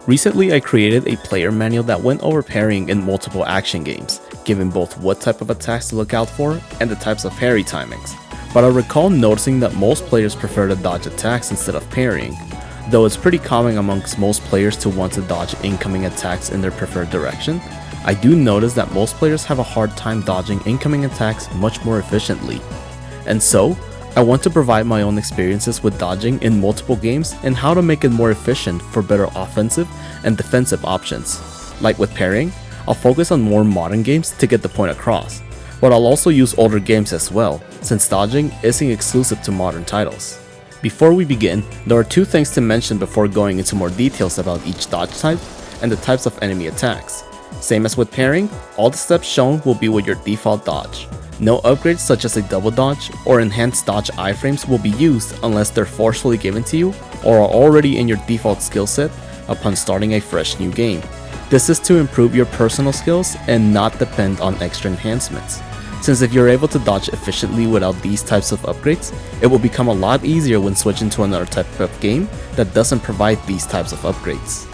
Recently, I created a player manual that went over parrying in multiple action games, giving both what type of attacks to look out for and the types of parry timings. But I recall noticing that most players prefer to dodge attacks instead of parrying, though it's pretty common amongst most players to want to dodge incoming attacks in their preferred direction. I do notice that most players have a hard time dodging incoming attacks much more efficiently. And so, I want to provide my own experiences with dodging in multiple games and how to make it more efficient for better offensive and defensive options. Like with parrying, I'll focus on more modern games to get the point across, but I'll also use older games as well, since dodging isn't exclusive to modern titles. Before we begin, there are two things to mention before going into more details about each dodge type and the types of enemy attacks. Same as with parrying, all the steps shown will be with your default dodge. No upgrades such as a double dodge or enhanced dodge iframes will be used unless they're forcefully given to you or are already in your default skill set upon starting a fresh new game. This is to improve your personal skills and not depend on extra enhancements, since if you're able to dodge efficiently without these types of upgrades, it will become a lot easier when switching to another type of game that doesn't provide these types of upgrades.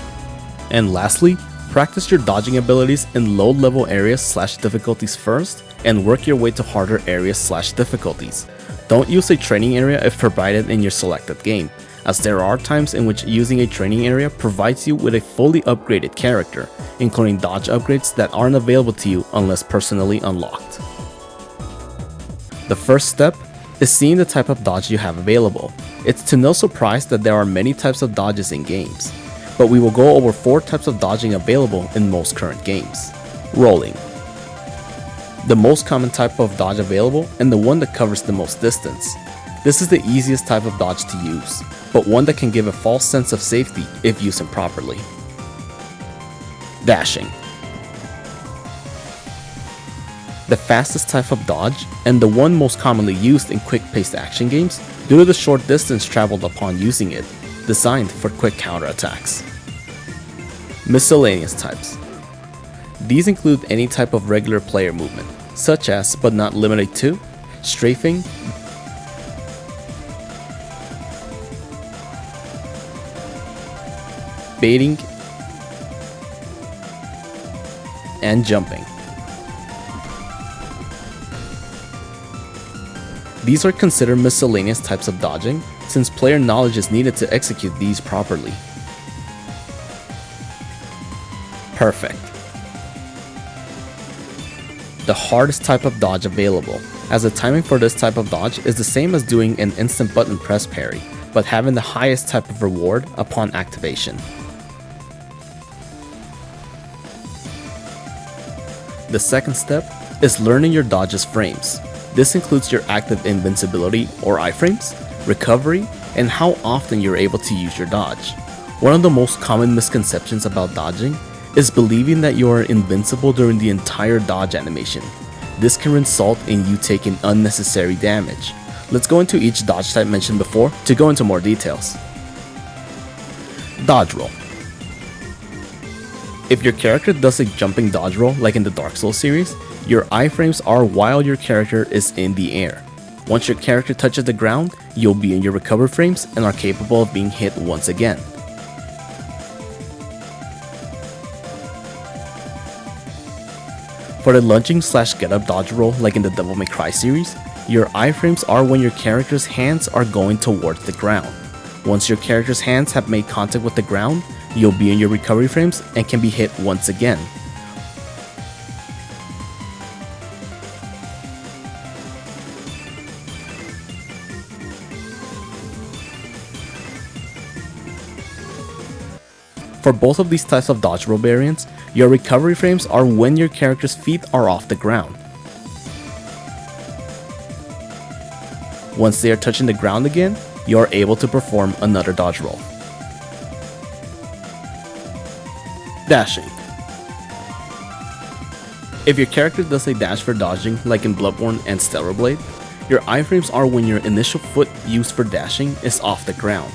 And lastly, practice your dodging abilities in low level areas / difficulties first and work your way to harder areas / difficulties. Don't use a training area if provided in your selected game, as there are times in which using a training area provides you with a fully upgraded character, including dodge upgrades that aren't available to you unless personally unlocked. The first step is seeing the type of dodge you have available. It's to no surprise that there are many types of dodges in games, but we will go over 4 types of dodging available in most current games. Rolling. The most common type of dodge available and the one that covers the most distance. This is the easiest type of dodge to use, but one that can give a false sense of safety if used improperly. Dashing. The fastest type of dodge and the one most commonly used in quick-paced action games due to the short distance traveled upon using it, designed for quick counterattacks. Miscellaneous types. These include any type of regular player movement, such as, but not limited to, strafing, baiting, and jumping. These are considered miscellaneous types of dodging, since player knowledge is needed to execute these properly. Perfect. The hardest type of dodge available, as the timing for this type of dodge is the same as doing an instant button press parry, but having the highest type of reward upon activation. The second step is learning your dodge's frames. This includes your active invincibility or iframes, recovery, and how often you're able to use your dodge. One of the most common misconceptions about dodging is believing that you are invincible during the entire dodge animation. This can result in you taking unnecessary damage. Let's go into each dodge type mentioned before to go into more details. Dodge roll. If your character does a jumping dodge roll like in the Dark Souls series, your iframes are while your character is in the air. Once your character touches the ground, you'll be in your recovery frames and are capable of being hit once again. For the lunging / get up dodge roll like in the Devil May Cry series, your iframes are when your character's hands are going towards the ground. Once your character's hands have made contact with the ground, you'll be in your recovery frames and can be hit once again. For both of these types of dodge roll variants, your recovery frames are when your character's feet are off the ground. Once they are touching the ground again, you are able to perform another dodge roll. Dashing. If your character does a dash for dodging like in Bloodborne and Stellar Blade, your iframes are when your initial foot used for dashing is off the ground.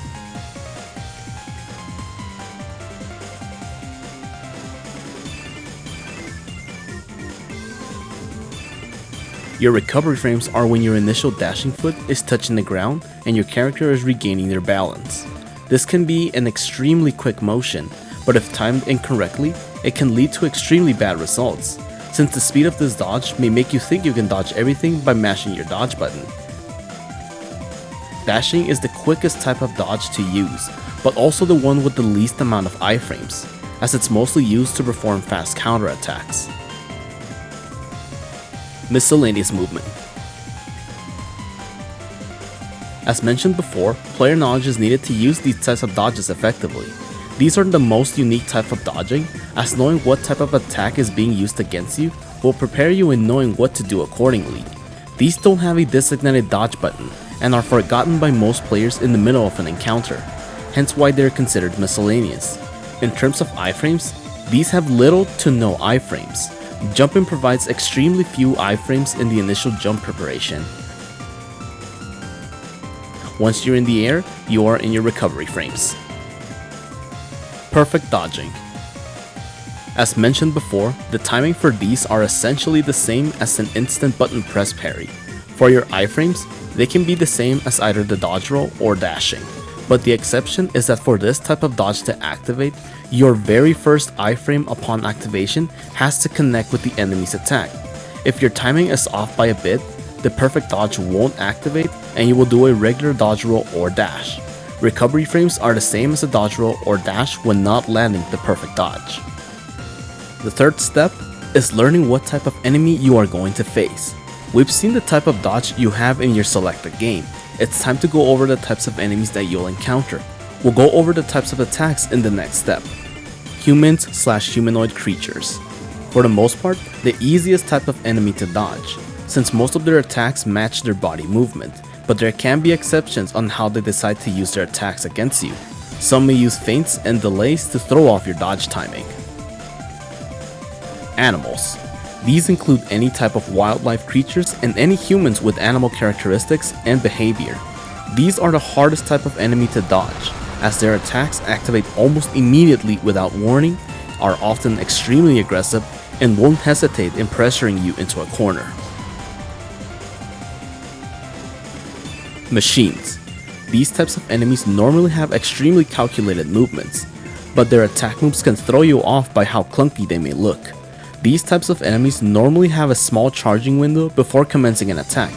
Your recovery frames are when your initial dashing foot is touching the ground and your character is regaining their balance. This can be an extremely quick motion, but if timed incorrectly, it can lead to extremely bad results, since the speed of this dodge may make you think you can dodge everything by mashing your dodge button. Dashing is the quickest type of dodge to use, but also the one with the least amount of iframes, as it's mostly used to perform fast counterattacks. Miscellaneous movement. As mentioned before, player knowledge is needed to use these types of dodges effectively. These are the most unique type of dodging, as knowing what type of attack is being used against you will prepare you in knowing what to do accordingly. These don't have a designated dodge button, and are forgotten by most players in the middle of an encounter, hence why they are considered miscellaneous. In terms of iframes, these have little to no iframes. Jumping provides extremely few iframes in the initial jump preparation. Once you're in the air, you are in your recovery frames. Perfect dodging. As mentioned before, the timing for these are essentially the same as an instant button press parry. For your iframes, they can be the same as either the dodge roll or dashing, but the exception is that for this type of dodge to activate, your very first iframe upon activation has to connect with the enemy's attack. If your timing is off by a bit, the perfect dodge won't activate and you will do a regular dodge roll or dash. Recovery frames are the same as a dodge roll or dash when not landing the perfect dodge. The third step is learning what type of enemy you are going to face. We've seen the type of dodge you have in your selected game. It's time to go over the types of enemies that you'll encounter. We'll go over the types of attacks in the next step. Humans/humanoid creatures. For the most part, the easiest type of enemy to dodge, since most of their attacks match their body movement, but there can be exceptions on how they decide to use their attacks against you. Some may use feints and delays to throw off your dodge timing. Animals. These include any type of wildlife creatures and any humans with animal characteristics and behavior. These are the hardest type of enemy to dodge, as their attacks activate almost immediately without warning, are often extremely aggressive, and won't hesitate in pressuring you into a corner. Machines. These types of enemies normally have extremely calculated movements, but their attack moves can throw you off by how clunky they may look. These types of enemies normally have a small charging window before commencing an attack,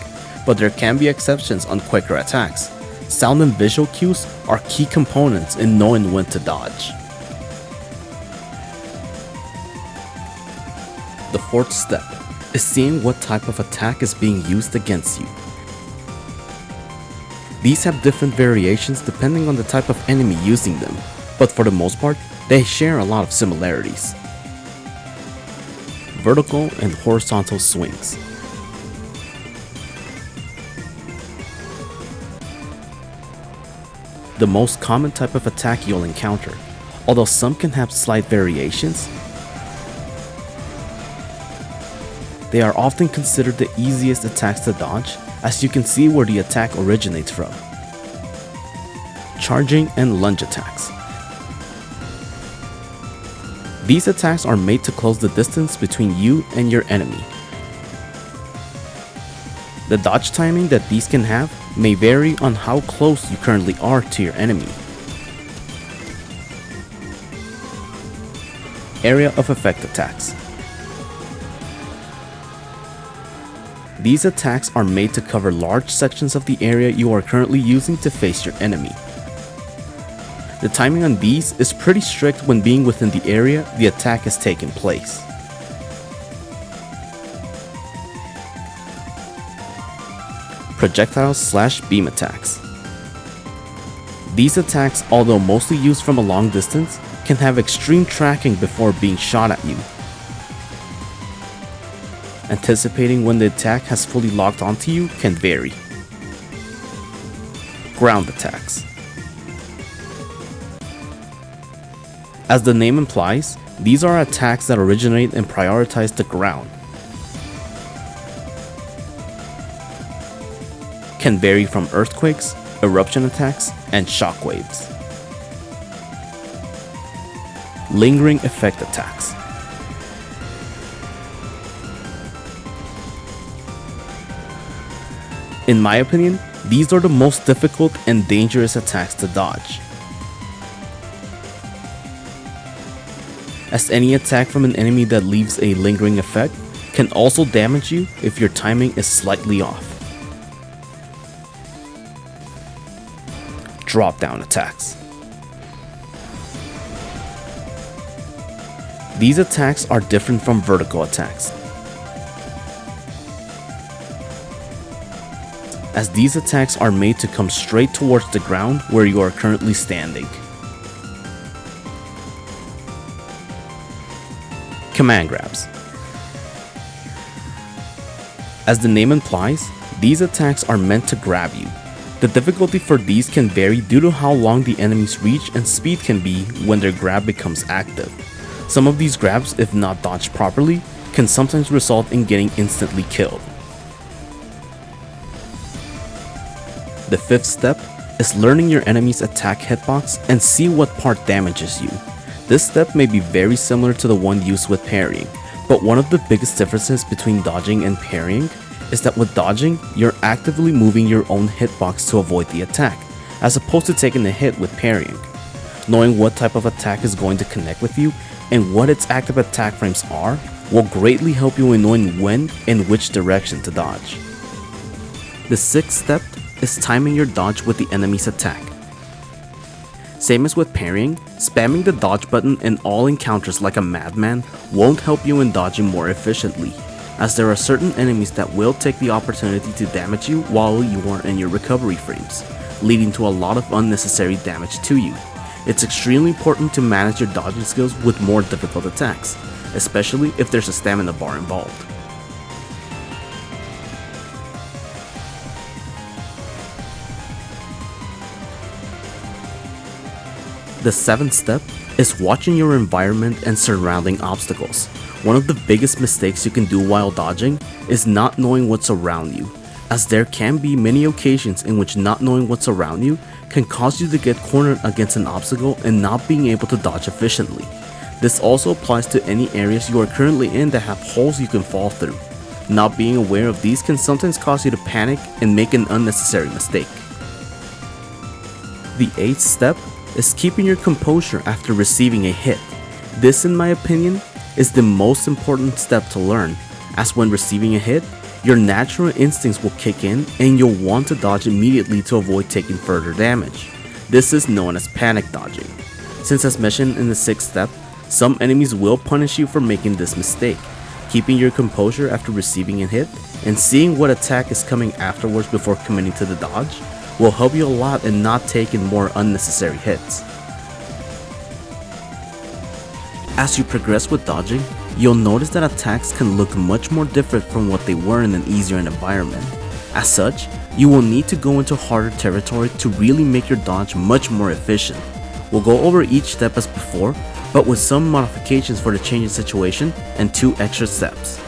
but there can be exceptions on quicker attacks. Sound and visual cues are key components in knowing when to dodge. The fourth step is seeing what type of attack is being used against you. These have different variations depending on the type of enemy using them, but for the most part, they share a lot of similarities. Vertical and horizontal swings. The most common type of attack you'll encounter, although some can have slight variations. They are often considered the easiest attacks to dodge, as you can see where the attack originates from. Charging and lunge attacks. These attacks are made to close the distance between you and your enemy. The dodge timing that these can have may vary on how close you currently are to your enemy. Area of effect attacks. These attacks are made to cover large sections of the area you are currently using to face your enemy. The timing on these is pretty strict when being within the area the attack is taking place. Projectiles/beam attacks. These attacks, although mostly used from a long distance, can have extreme tracking before being shot at you. Anticipating when the attack has fully locked onto you can vary. Ground attacks. As the name implies, these are attacks that originate and prioritize the ground. Can vary from earthquakes, eruption attacks, and shockwaves. Lingering effect attacks. In my opinion, these are the most difficult and dangerous attacks to dodge. as any attack from an enemy that leaves a lingering effect can also damage you if your timing is slightly off. Drop down attacks. These attacks are different from vertical attacks, as these attacks are made to come straight towards the ground where you are currently standing. Command grabs. As the name implies, these attacks are meant to grab you. The difficulty for these can vary due to how long the enemy's reach and speed can be when their grab becomes active. Some of these grabs, if not dodged properly, can sometimes result in getting instantly killed. The fifth step is learning your enemy's attack hitbox and see what part damages you. This step may be very similar to the one used with parrying, but one of the biggest differences between dodging and parrying is that with dodging, you're actively moving your own hitbox to avoid the attack, as opposed to taking a hit with parrying. Knowing what type of attack is going to connect with you and what its active attack frames are will greatly help you in knowing when and which direction to dodge. The sixth step is timing your dodge with the enemy's attack. Same as with parrying, spamming the dodge button in all encounters like a madman won't help you in dodging more efficiently, as there are certain enemies that will take the opportunity to damage you while you are in your recovery frames, leading to a lot of unnecessary damage to you. It's extremely important to manage your dodging skills with more difficult attacks, especially if there's a stamina bar involved. The seventh step is watching your environment and surrounding obstacles. One of the biggest mistakes you can do while dodging is not knowing what's around you, as there can be many occasions in which not knowing what's around you can cause you to get cornered against an obstacle and not being able to dodge efficiently. This also applies to any areas you are currently in that have holes you can fall through. Not being aware of these can sometimes cause you to panic and make an unnecessary mistake. The eighth step is keeping your composure after receiving a hit. This, in my opinion, is the most important step to learn, as when receiving a hit, your natural instincts will kick in and you'll want to dodge immediately to avoid taking further damage. This is known as panic dodging. Since as mentioned in the sixth step, some enemies will punish you for making this mistake. Keeping your composure after receiving a hit and seeing what attack is coming afterwards before committing to the dodge will help you a lot in not taking more unnecessary hits. As you progress with dodging, you'll notice that attacks can look much more different from what they were in an easier environment. As such, you will need to go into harder territory to really make your dodge much more efficient. We'll go over each step as before, but with some modifications for the changing situation and 2 extra steps.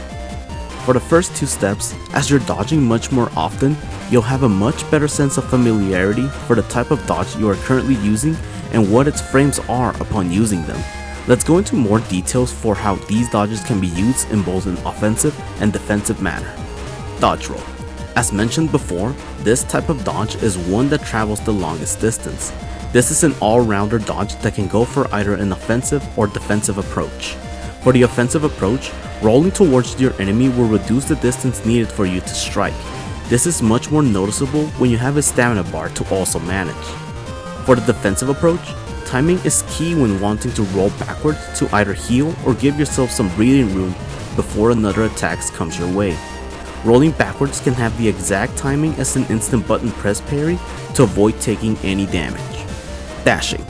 For the first 2 steps, as you're dodging much more often, you'll have a much better sense of familiarity for the type of dodge you are currently using and what its frames are upon using them. Let's go into more details for how these dodges can be used in both an offensive and defensive manner. Dodge roll. As mentioned before, this type of dodge is one that travels the longest distance. This is an all-rounder dodge that can go for either an offensive or defensive approach. For the offensive approach, rolling towards your enemy will reduce the distance needed for you to strike. This is much more noticeable when you have a stamina bar to also manage. For the defensive approach, timing is key when wanting to roll backwards to either heal or give yourself some breathing room before another attack comes your way. Rolling backwards can have the exact timing as an instant button press parry to avoid taking any damage. Dashing.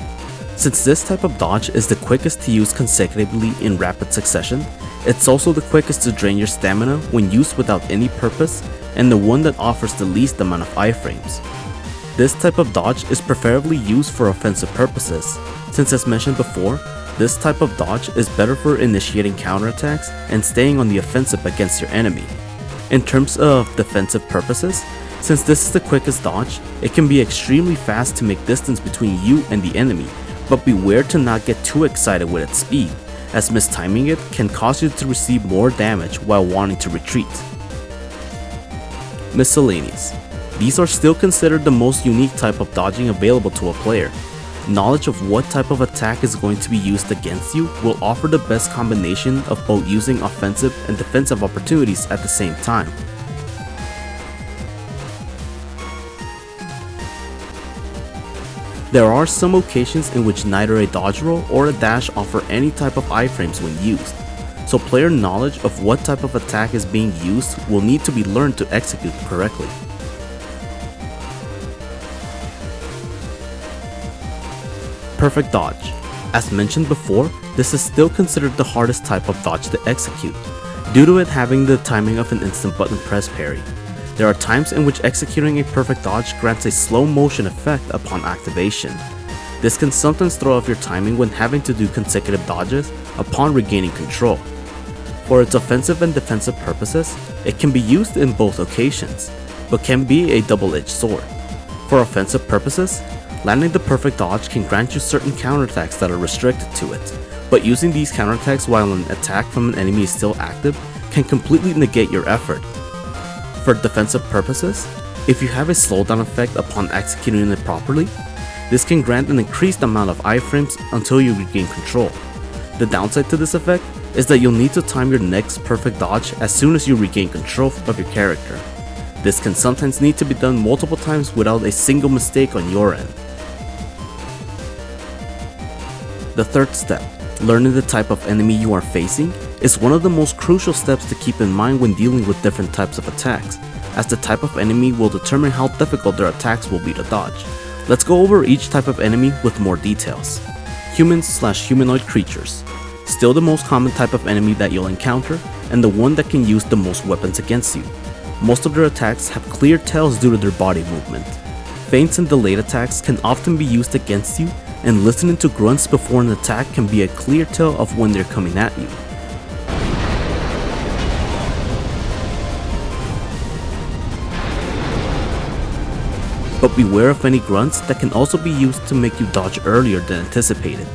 Since this type of dodge is the quickest to use consecutively in rapid succession, it's also the quickest to drain your stamina when used without any purpose and the one that offers the least amount of iframes. This type of dodge is preferably used for offensive purposes, since as mentioned before, this type of dodge is better for initiating counterattacks and staying on the offensive against your enemy. In terms of defensive purposes, since this is the quickest dodge, it can be extremely fast to make distance between you and the enemy, but beware to not get too excited with its speed, as mistiming it can cause you to receive more damage while wanting to retreat. Miscellaneous. These are still considered the most unique type of dodging available to a player. Knowledge of what type of attack is going to be used against you will offer the best combination of both using offensive and defensive opportunities at the same time. There are some occasions in which neither a dodge roll or a dash offer any type of iframes when used, so player knowledge of what type of attack is being used will need to be learned to execute correctly. Perfect dodge. As mentioned before, this is still considered the hardest type of dodge to execute, due to it having the timing of an instant button press parry. There are times in which executing a perfect dodge grants a slow motion effect upon activation. This can sometimes throw off your timing when having to do consecutive dodges upon regaining control. For its offensive and defensive purposes, it can be used in both occasions, but can be a double-edged sword. For offensive purposes, landing the perfect dodge can grant you certain counterattacks that are restricted to it, but using these counterattacks while an attack from an enemy is still active can completely negate your effort. For defensive purposes, if you have a slowdown effect upon executing it properly, this can grant an increased amount of iframes until you regain control. The downside to this effect is that you'll need to time your next perfect dodge as soon as you regain control of your character. This can sometimes need to be done multiple times without a single mistake on your end. The third step, learning the type of enemy you are facing, is one of the most crucial steps to keep in mind when dealing with different types of attacks, as the type of enemy will determine how difficult their attacks will be to dodge. Let's go over each type of enemy with more details. Humans/humanoid creatures. Still the most common type of enemy that you'll encounter, and the one that can use the most weapons against you. Most of their attacks have clear tells due to their body movement. Feints and delayed attacks can often be used against you, and listening to grunts before an attack can be a clear tell of when they're coming at you. But beware of any grunts that can also be used to make you dodge earlier than anticipated.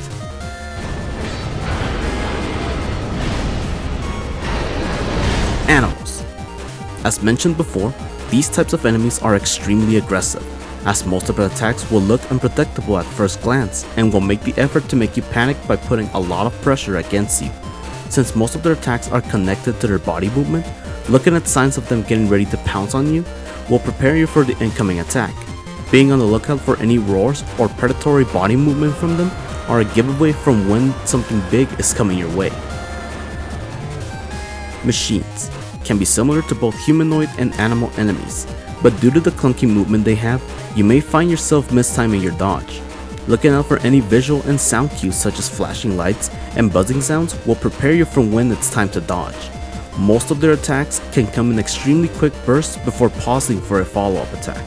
Animals. As mentioned before, these types of enemies are extremely aggressive, as most of their attacks will look unpredictable at first glance and will make the effort to make you panic by putting a lot of pressure against you. Since most of their attacks are connected to their body movement, looking at signs of them getting ready to pounce on you will prepare you for the incoming attack. Being on the lookout for any roars or predatory body movement from them are a giveaway from when something big is coming your way. Machines can be similar to both humanoid and animal enemies, but due to the clunky movement they have, you may find yourself mistiming your dodge. Looking out for any visual and sound cues such as flashing lights and buzzing sounds will prepare you for when it's time to dodge. Most of their attacks can come in extremely quick bursts before pausing for a follow-up attack.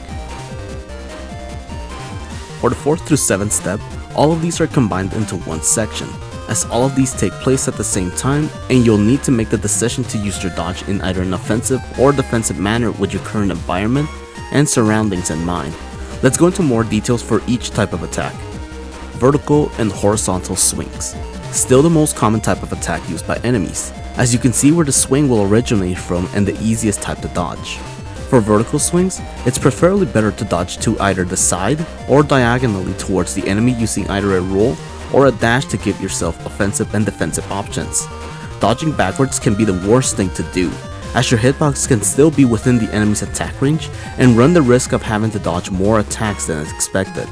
For the 4th through 7th step, all of these are combined into one section, as all of these take place at the same time, and you'll need to make the decision to use your dodge in either an offensive or defensive manner with your current environment and surroundings in mind. Let's go into more details for each type of attack. Vertical and horizontal swings. Still the most common type of attack used by enemies, as you can see where the swing will originate from and the easiest type to dodge. For vertical swings, it's preferably better to dodge to either the side or diagonally towards the enemy using either a roll or a dash to give yourself offensive and defensive options. Dodging backwards can be the worst thing to do, as your hitbox can still be within the enemy's attack range and run the risk of having to dodge more attacks than expected.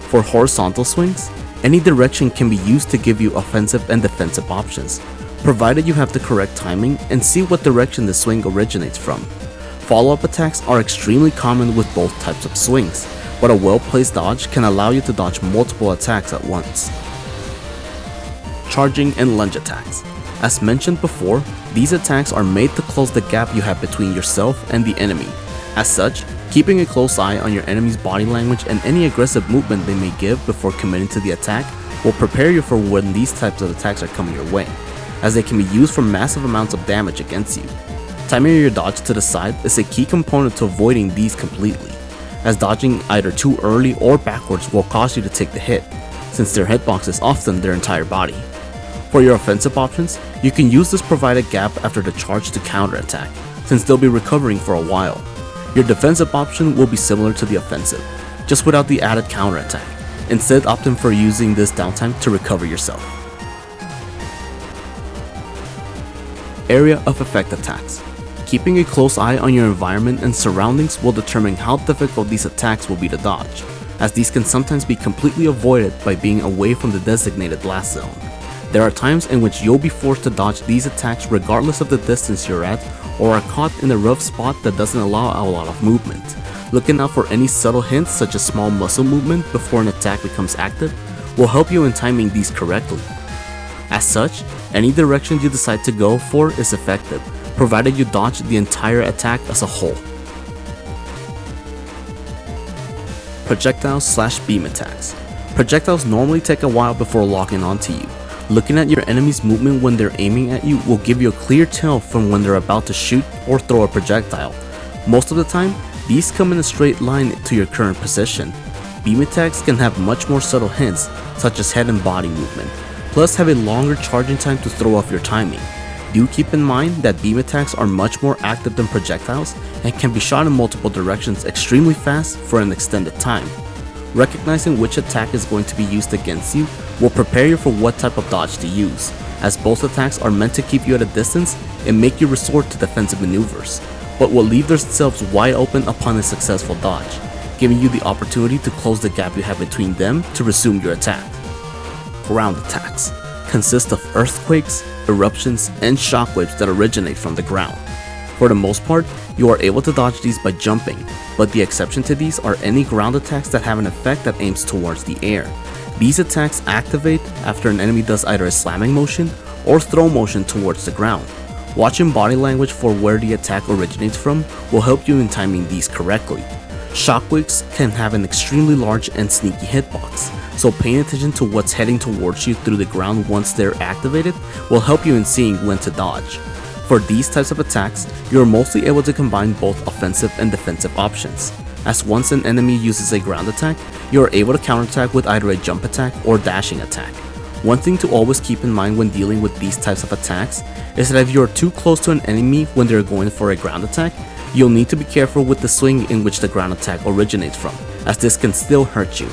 For horizontal swings, any direction can be used to give you offensive and defensive options, provided you have the correct timing and see what direction the swing originates from. Follow-up attacks are extremely common with both types of swings, but a well-placed dodge can allow you to dodge multiple attacks at once. Charging and lunge attacks. As mentioned before, these attacks are made to close the gap you have between yourself and the enemy. As such, keeping a close eye on your enemy's body language and any aggressive movement they may give before committing to the attack will prepare you for when these types of attacks are coming your way, as they can be used for massive amounts of damage against you. Timing your dodge to the side is a key component to avoiding these completely, as dodging either too early or backwards will cause you to take the hit, since their hitbox is often their entire body. For your offensive options, you can use this provided gap after the charge to counterattack, since they'll be recovering for a while. Your defensive option will be similar to the offensive, just without the added counterattack. instead opting for using this downtime to recover yourself. Area of effect attacks. Keeping a close eye on your environment and surroundings will determine how difficult these attacks will be to dodge, as these can sometimes be completely avoided by being away from the designated blast zone. There are times in which you'll be forced to dodge these attacks regardless of the distance you're at, or are caught in a rough spot that doesn't allow a lot of movement. Looking out for any subtle hints such as small muscle movement before an attack becomes active will help you in timing these correctly. As such, any direction you decide to go for is effective, provided you dodge the entire attack as a whole. Projectiles/beam attacks. Projectiles normally take a while before locking onto you. Looking at your enemy's movement when they're aiming at you will give you a clear tell from when they're about to shoot or throw a projectile. Most of the time, these come in a straight line to your current position. Beam attacks can have much more subtle hints, such as head and body movement, plus have a longer charging time to throw off your timing. Do keep in mind that beam attacks are much more active than projectiles and can be shot in multiple directions extremely fast for an extended time. Recognizing which attack is going to be used against you will prepare you for what type of dodge to use, as both attacks are meant to keep you at a distance and make you resort to defensive maneuvers, but will leave themselves wide open upon a successful dodge, giving you the opportunity to close the gap you have between them to resume your attack. Ground attacks consist of earthquakes, eruptions, and shockwaves that originate from the ground. For the most part, you are able to dodge these by jumping, but the exception to these are any ground attacks that have an effect that aims towards the air. These attacks activate after an enemy does either a slamming motion or throw motion towards the ground. Watching body language for where the attack originates from will help you in timing these correctly. Shockwaves can have an extremely large and sneaky hitbox, so paying attention to what's heading towards you through the ground once they're activated will help you in seeing when to dodge. For these types of attacks, you are mostly able to combine both offensive and defensive options, as once an enemy uses a ground attack, you are able to counterattack with either a jump attack or dashing attack. One thing to always keep in mind when dealing with these types of attacks is that if you are too close to an enemy when they are going for a ground attack, you'll need to be careful with the swing in which the ground attack originates from, as this can still hurt you.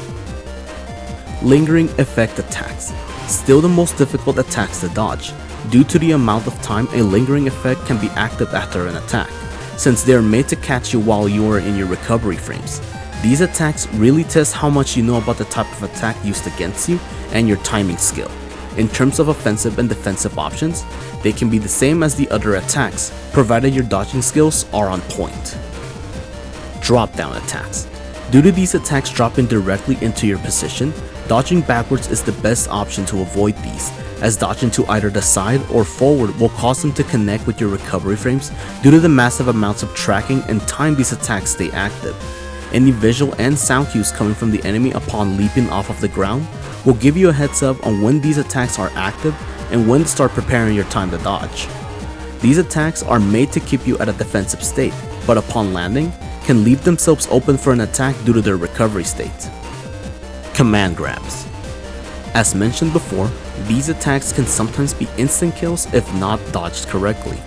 Lingering effect attacks. Still the most difficult attacks to dodge, due to the amount of time a lingering effect can be active after an attack, since they are made to catch you while you are in your recovery frames. These attacks really test how much you know about the type of attack used against you and your timing skill. In terms of offensive and defensive options, they can be the same as the other attacks, provided your dodging skills are on point. Drop down attacks. Due to these attacks dropping directly into your position, dodging backwards is the best option to avoid these, as dodging to either the side or forward will cause them to connect with your recovery frames due to the massive amounts of tracking and time these attacks stay active. Any visual and sound cues coming from the enemy upon leaping off of the ground will give you a heads up on when these attacks are active and when to start preparing your time to dodge. These attacks are made to keep you at a defensive state, but upon landing, can leave themselves open for an attack due to their recovery state. Command grabs. As mentioned before, these attacks can sometimes be instant kills if not dodged correctly.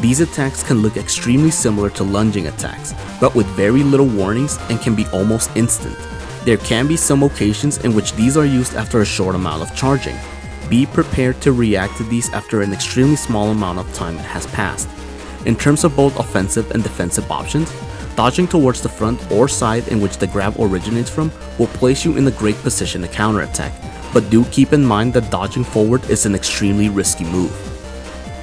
These attacks can look extremely similar to lunging attacks, but with very little warnings and can be almost instant. There can be some occasions in which these are used after a short amount of charging. Be prepared to react to these after an extremely small amount of time has passed. In terms of both offensive and defensive options, dodging towards the front or side in which the grab originates from will place you in a great position to counterattack, but do keep in mind that dodging forward is an extremely risky move.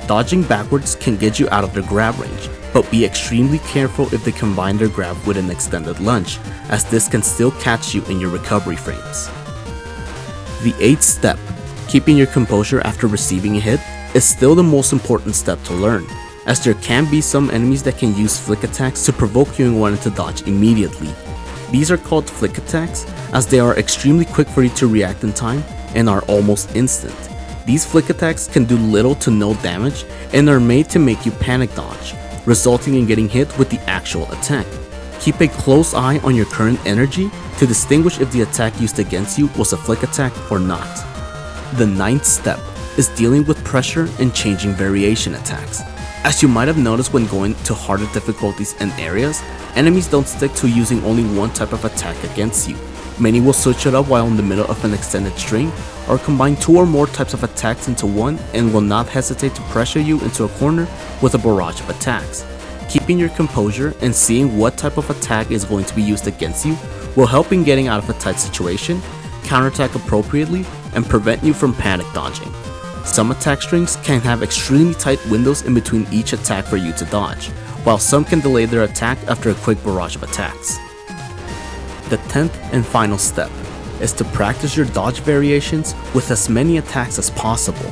Dodging backwards can get you out of their grab range, but be extremely careful if they combine their grab with an extended lunge, as this can still catch you in your recovery frames. The 8th step, keeping your composure after receiving a hit, is still the most important step to learn, as there can be some enemies that can use flick attacks to provoke you and wanting to dodge immediately. These are called flick attacks as they are extremely quick for you to react in time and are almost instant. These flick attacks can do little to no damage and are made to make you panic dodge, resulting in getting hit with the actual attack. Keep a close eye on your current energy to distinguish if the attack used against you was a flick attack or not. The 9th step is dealing with pressure and changing variation attacks. As you might have noticed when going to harder difficulties and areas, enemies don't stick to using only one type of attack against you. Many will switch it up while in the middle of an extended string, or combine 2 or more types of attacks into one and will not hesitate to pressure you into a corner with a barrage of attacks. Keeping your composure and seeing what type of attack is going to be used against you will help in getting out of a tight situation, counterattack appropriately, and prevent you from panic dodging. Some attack strings can have extremely tight windows in between each attack for you to dodge, while some can delay their attack after a quick barrage of attacks. The 10th and final step is to practice your dodge variations with as many attacks as possible.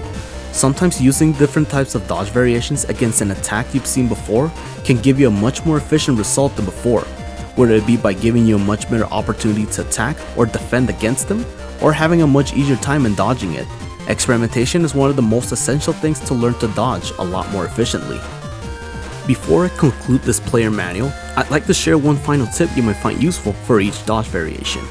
Sometimes using different types of dodge variations against an attack you've seen before can give you a much more efficient result than before, whether it be by giving you a much better opportunity to attack or defend against them, or having a much easier time in dodging it. Experimentation is one of the most essential things to learn to dodge a lot more efficiently. Before I conclude this player manual, I'd like to share one final tip you might find useful for each dodge variation.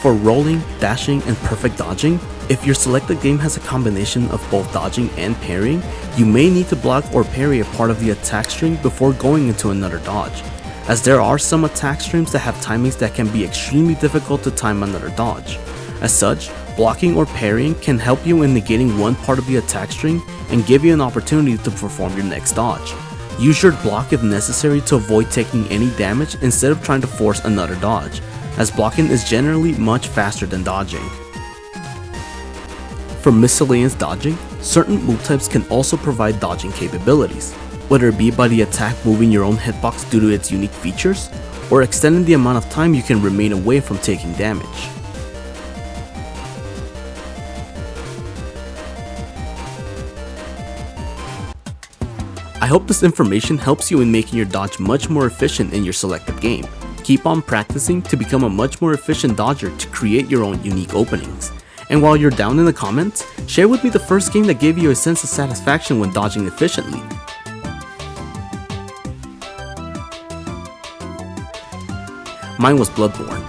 For rolling, dashing, and perfect dodging, if your selected game has a combination of both dodging and parrying, you may need to block or parry a part of the attack string before going into another dodge, as there are some attack streams that have timings that can be extremely difficult to time another dodge. As such, blocking or parrying can help you in negating one part of the attack string and give you an opportunity to perform your next dodge. Use your block if necessary to avoid taking any damage instead of trying to force another dodge, as blocking is generally much faster than dodging. For miscellaneous dodging, certain move types can also provide dodging capabilities, whether it be by the attack moving your own hitbox due to its unique features, or extending the amount of time you can remain away from taking damage. I hope this information helps you in making your dodge much more efficient in your selected game. Keep on practicing to become a much more efficient dodger to create your own unique openings. And while you're down in the comments, share with me the first game that gave you a sense of satisfaction when dodging efficiently. Mine was Bloodborne.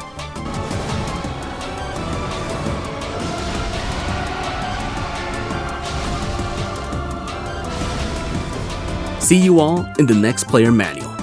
See you all in the next player manual.